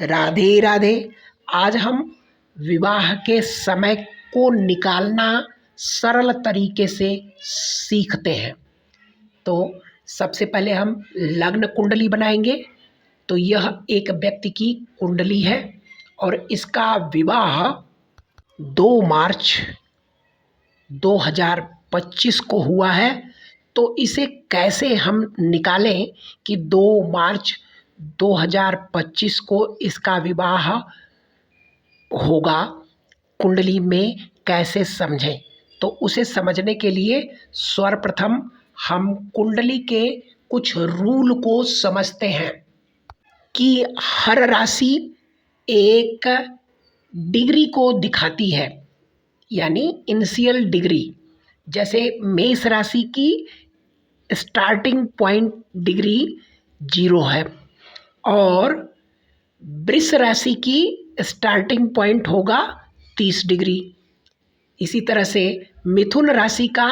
राधे राधे। आज हम विवाह के समय को निकालना सरल तरीके से सीखते हैं। तो सबसे पहले हम लग्न कुंडली बनाएंगे। तो यह एक व्यक्ति की कुंडली है और इसका विवाह 2 मार्च 2025 को हुआ है। तो इसे कैसे हम निकालें कि 2 मार्च 2025 को इसका विवाह होगा, कुंडली में कैसे समझें? तो उसे समझने के लिए सर्वप्रथम हम कुंडली के कुछ रूल को समझते हैं कि हर राशि एक डिग्री को दिखाती है, यानी इनिशियल डिग्री। जैसे मेष राशि की स्टार्टिंग पॉइंट डिग्री 0 है और वृष राशि की स्टार्टिंग पॉइंट होगा 30 डिग्री। इसी तरह से मिथुन राशि का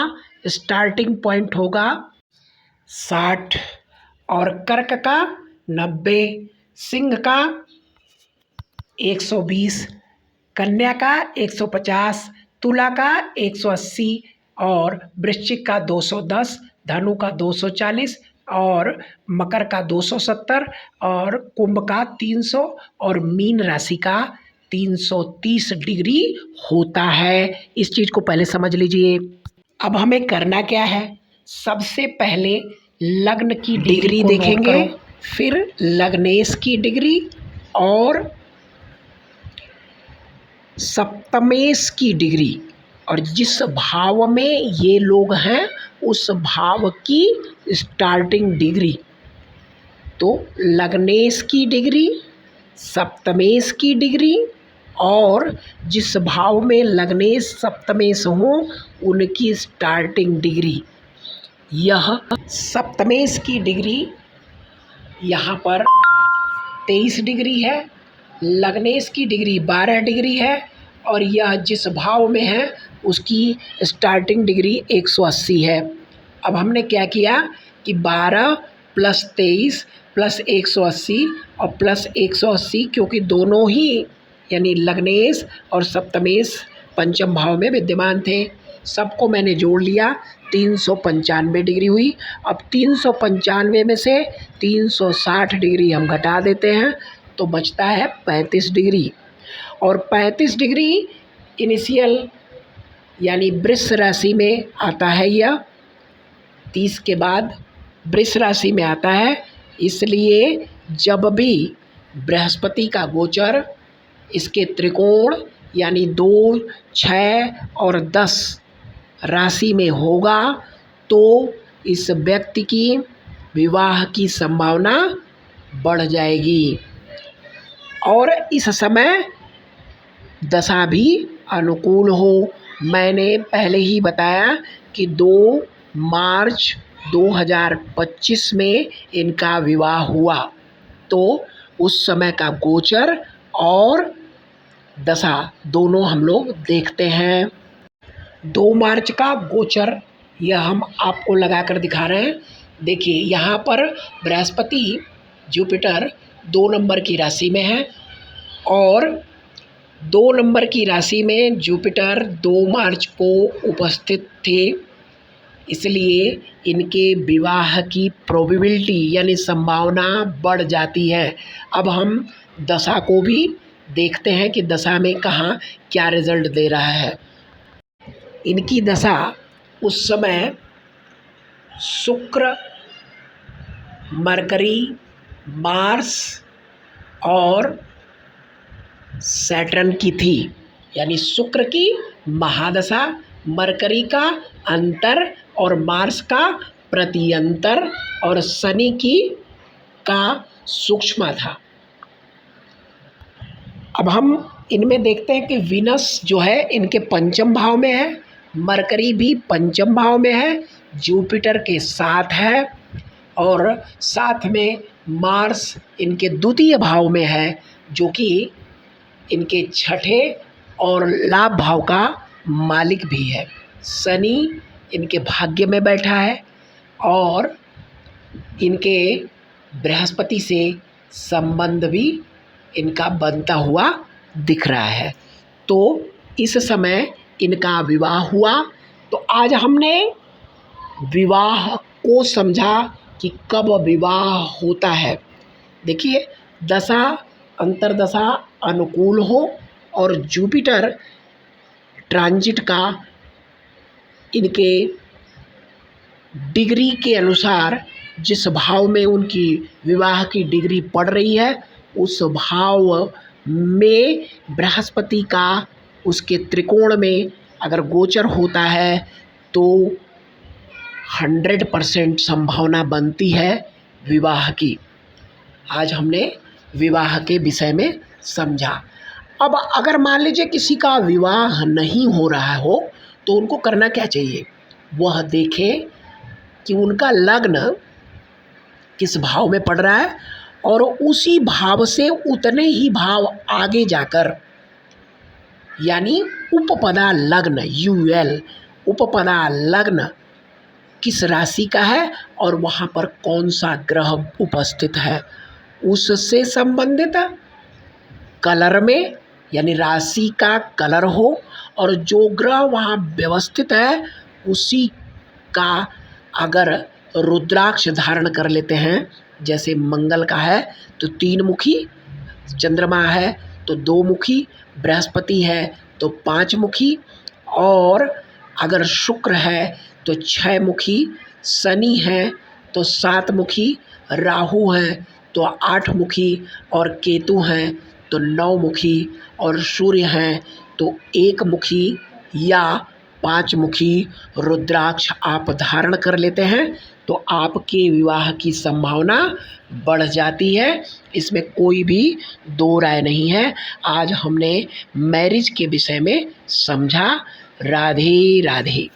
स्टार्टिंग पॉइंट होगा 60 और कर्क का 90, सिंह का 120, कन्या का 150, तुला का 180 और वृश्चिक का 210, धनु का 240 और मकर का 270 और कुंभ का 300 और मीन राशि का 330 डिग्री होता है। इस चीज़ को पहले समझ लीजिए। अब हमें करना क्या है? सबसे पहले लग्न की डिग्री देखेंगे, फिर लग्नेश की डिग्री और सप्तमेश की डिग्री, और जिस भाव में ये लोग हैं उस भाव की स्टार्टिंग डिग्री। तो लग्नेश की डिग्री, सप्तमेश की डिग्री और जिस भाव में लग्नेश सप्तमेश हो उनकी स्टार्टिंग डिग्री। यह सप्तमेश की डिग्री यहाँ पर 23 डिग्री है, लग्नेश की डिग्री 12 डिग्री है और यह जिस भाव में है उसकी स्टार्टिंग डिग्री 180 है। अब हमने क्या किया कि 12 + 23 + 180 और प्लस 180, क्योंकि दोनों ही यानी लग्नेश और सप्तमेश पंचम भाव में विद्यमान थे, सबको मैंने जोड़ लिया, 395 डिग्री हुई। अब 395 में से 360 डिग्री हम घटा देते हैं तो बचता है 35 डिग्री। और 35 डिग्री इनिशियल यानी वृष राशि में आता है। यह 30 के बाद वृष राशि में आता है। इसलिए जब भी बृहस्पति का गोचर इसके त्रिकोण यानी 2, 6 और 10 राशि में होगा तो इस व्यक्ति की विवाह की संभावना बढ़ जाएगी। और इस समय दशा भी अनुकूल हो। मैंने पहले ही बताया कि 2 मार्च 2025 में इनका विवाह हुआ, तो उस समय का गोचर और दशा दोनों हम लोग देखते हैं। 2 मार्च का गोचर यह हम आपको लगा कर दिखा रहे हैं। देखिए यहाँ पर बृहस्पति जुपिटर 2 नंबर की राशि में है और 2 नंबर की राशि में जुपिटर 2 मार्च को उपस्थित थे, इसलिए इनके विवाह की प्रोबेबिलिटी यानी संभावना बढ़ जाती है। अब हम दशा को भी देखते हैं कि दशा में कहाँ क्या रिजल्ट दे रहा है। इनकी दशा उस समय शुक्र, मरकरी, मार्स और सैटर्न की थी, यानी शुक्र की महादशा, मरकरी का अंतर और मार्स का प्रत्यंतर और शनि की का सूक्ष्म था। अब हम इनमें देखते हैं कि वीनस जो है इनके पंचम भाव में है, मरकरी भी पंचम भाव में है, जुपिटर के साथ है और साथ में मार्स इनके द्वितीय भाव में है, जो कि इनके छठे और लाभ भाव का मालिक भी है। शनि इनके भाग्य में बैठा है और इनके बृहस्पति से संबंध भी इनका बनता हुआ दिख रहा है। तो इस समय इनका विवाह हुआ। तो आज हमने विवाह को समझा कि कब विवाह होता है। देखिए, दशा अंतर्दशा अनुकूल हो और जुपिटर ट्रांजिट का इनके डिग्री के अनुसार जिस भाव में उनकी विवाह की डिग्री पड़ रही है उस भाव में बृहस्पति का उसके त्रिकोण में अगर गोचर होता है तो 100% संभावना बनती है विवाह की। आज हमने विवाह के विषय में समझा। अब अगर मान लीजिए किसी का विवाह नहीं हो रहा हो तो उनको करना क्या चाहिए? वह देखें कि उनका लग्न किस भाव में पड़ रहा है और उसी भाव से उतने ही भाव आगे जाकर, यानी उपपदा लग्न UL उपपदा लग्न किस राशि का है और वहाँ पर कौन सा ग्रह उपस्थित है, उससे संबंधित कलर में, यानी राशि का कलर हो और जो ग्रह वहाँ व्यवस्थित है उसी का अगर रुद्राक्ष धारण कर लेते हैं, जैसे मंगल का है तो 3 मुखी, चंद्रमा है तो 2 मुखी, बृहस्पति है तो 5 मुखी, और अगर शुक्र है तो 6 मुखी, शनि है तो 7 मुखी, राहु है तो 8 मुखी और केतु हैं तो 9 मुखी और सूर्य हैं तो 1 मुखी या 5 मुखी रुद्राक्ष आप धारण कर लेते हैं तो आपके विवाह की संभावना बढ़ जाती है। इसमें कोई भी दो राय नहीं है। आज हमने मैरिज के विषय में समझा। राधे राधे।